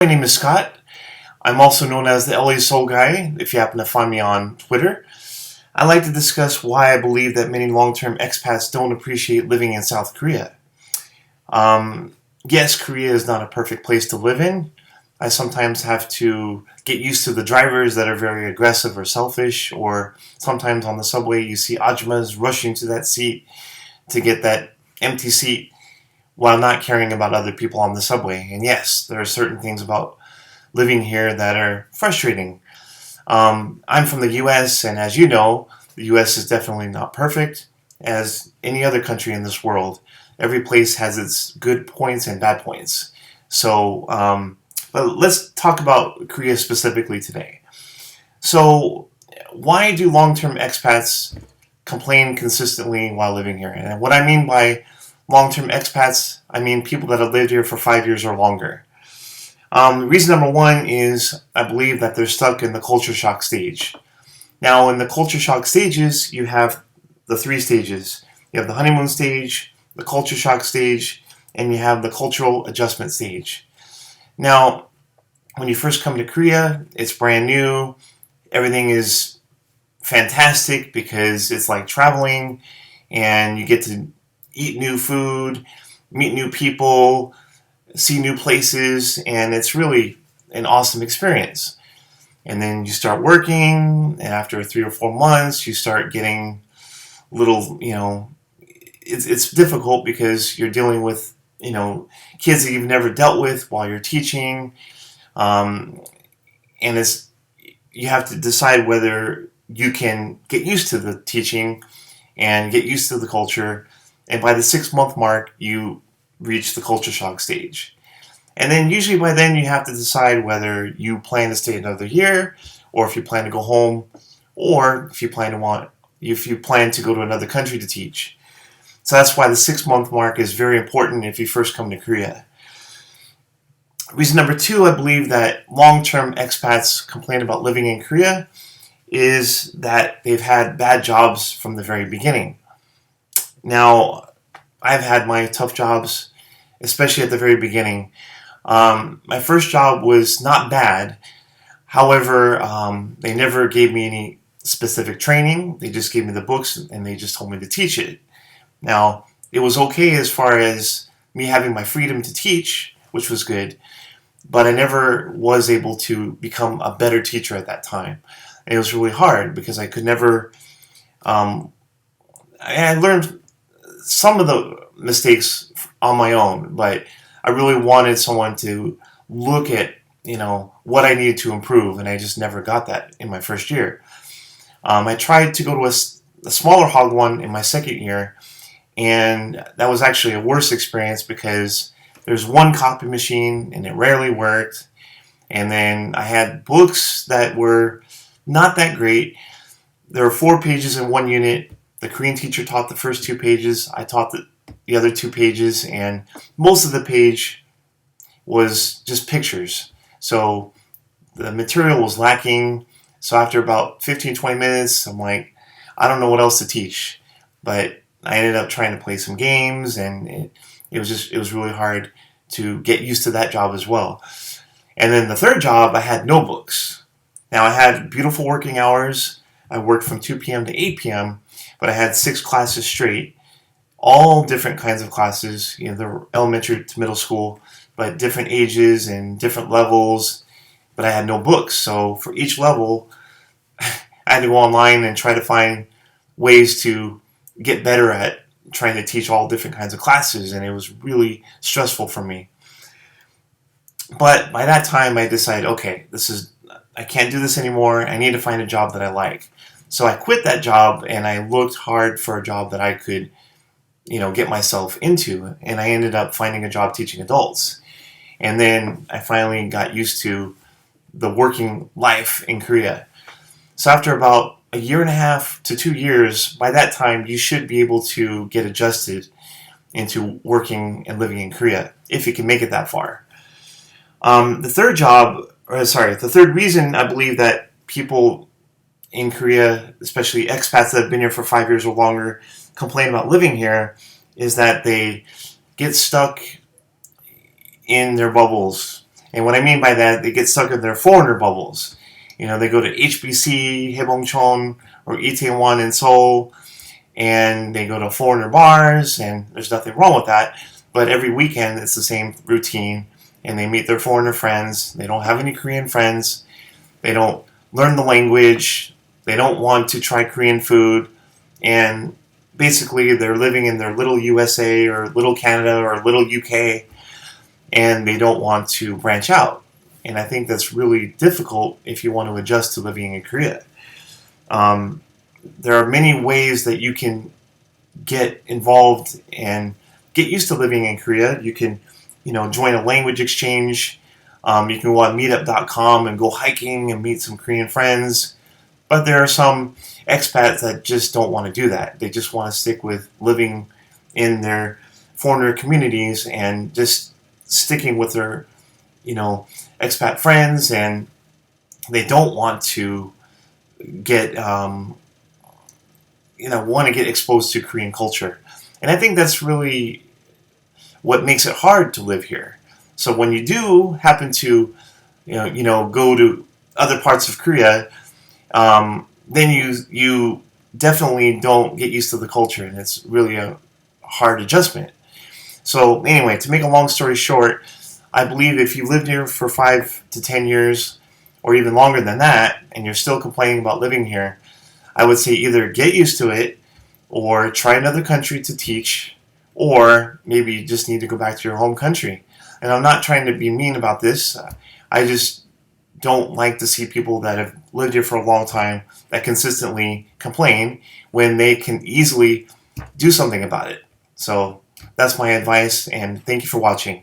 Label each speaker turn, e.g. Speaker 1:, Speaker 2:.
Speaker 1: My name is Scott. I'm also known as the LASeoulGuy if you happen to find me on Twitter. I like to discuss why I believe that many long-term expats don't appreciate living in South Korea. Yes, Korea is not a perfect place to live in. I sometimes have to get used to the drivers that are very aggressive or selfish, or sometimes on the subway you see ajumas rushing to that seat to get that empty seat while not caring about other people on the subway. And yes, there are certain things about living here that are frustrating. I'm from the US, and as you know, the US is definitely not perfect, as any other country in this world. Every place has its good points and bad points. But let's talk about Korea specifically today. So, why do long-term expats complain consistently while living here? And what I mean by long-term expats, I mean people that have lived here for 5 years or longer. Reason number one is I believe that they're stuck in the culture shock stage. Now, in the culture shock stages, you have the three stages. You have the honeymoon stage, the culture shock stage, and you have the cultural adjustment stage. Now, when you first come to Korea, it's brand new. Everything is fantastic because it's like traveling, and you get to eat new food, meet new people, see new places, and it's really an awesome experience. And then you start working, and after 3 or 4 months, you start getting little, it's difficult because you're dealing with, kids that you've never dealt with while you're teaching, and you have to decide whether you can get used to the teaching and get used to the culture. And by the 6 month mark, you reach the culture shock stage. And then usually by then you have to decide whether you plan to stay another year, or if you plan to go home, or if you plan to go to another country to teach. So that's why the 6 month mark is very important if you first come to Korea. Reason number two, I believe that long-term expats complain about living in Korea is that they've had bad jobs from the very beginning. Now, I've had my tough jobs, especially at the very beginning. My first job was not bad. However, they never gave me any specific training. They just gave me the books and they just told me to teach it. Now, it was okay as far as me having my freedom to teach, which was good, but I never was able to become a better teacher at that time. And it was really hard because I could never. I learned some of the mistakes on my own, but I really wanted someone to look at, what I needed to improve, and I just never got that in my first year. I tried to go to a smaller hog one in my second year, and that was actually a worse experience because there's one copy machine and it rarely worked, and then I had books that were not that great. There were 4 pages in one unit. The Korean teacher taught the first 2 pages. I taught the other 2 pages, and most of the page was just pictures. So the material was lacking. So after about 15-20 minutes, I'm like, I don't know what else to teach. But I ended up trying to play some games, and it was really hard to get used to that job as well. And then the third job, I had no books. Now I had beautiful working hours. I worked from 2 p.m. to 8 p.m., but I had 6 classes straight, all different kinds of classes. They were elementary to middle school, but different ages and different levels, but I had no books. So for each level, I had to go online and try to find ways to get better at trying to teach all different kinds of classes, and it was really stressful for me. But by that time, I decided, okay, I can't do this anymore. I need to find a job that I like. So I quit that job, and I looked hard for a job that I could, get myself into, and I ended up finding a job teaching adults. And then I finally got used to the working life in Korea. So after about a year and a half to 2 years, by that time, you should be able to get adjusted into working and living in Korea, if you can make it that far. The third reason I believe that people in Korea, especially expats that have been here for 5 years or longer, complain about living here is that they get stuck in their bubbles And what I mean by that, they get stuck in their foreigner bubbles. They go to HBC, Haebongchon, or Itaewon in Seoul, and they go to foreigner bars, and there's nothing wrong with that. But every weekend, it's the same routine, and they meet their foreigner friends. They don't have any Korean friends. They don't learn the language. They don't want to try Korean food. And basically, they're living in their little USA or little Canada or little UK, and they don't want to branch out. And I think that's really difficult if you want to adjust to living in Korea. There are many ways that you can get involved and get used to living in Korea. You can, join a language exchange. You can go on meetup.com and go hiking and meet some Korean friends. But there are some expats that just don't want to do that. They just want to stick with living in their foreigner communities and just sticking with their, expat friends, and they don't want to get, want to get exposed to Korean culture. And I think that's really what makes it hard to live here. So when you do happen to, go to other parts of Korea, then you definitely don't get used to the culture, and it's really a hard adjustment. So anyway, to make a long story short, I believe if you lived here for 5 to 10 years, or even longer than that, and you're still complaining about living here, I would say either get used to it, or try another country to teach, or maybe you just need to go back to your home country. And I'm not trying to be mean about this. I just don't like to see people that have lived here for a long time that consistently complain when they can easily do something about it. So that's my advice, and thank you for watching.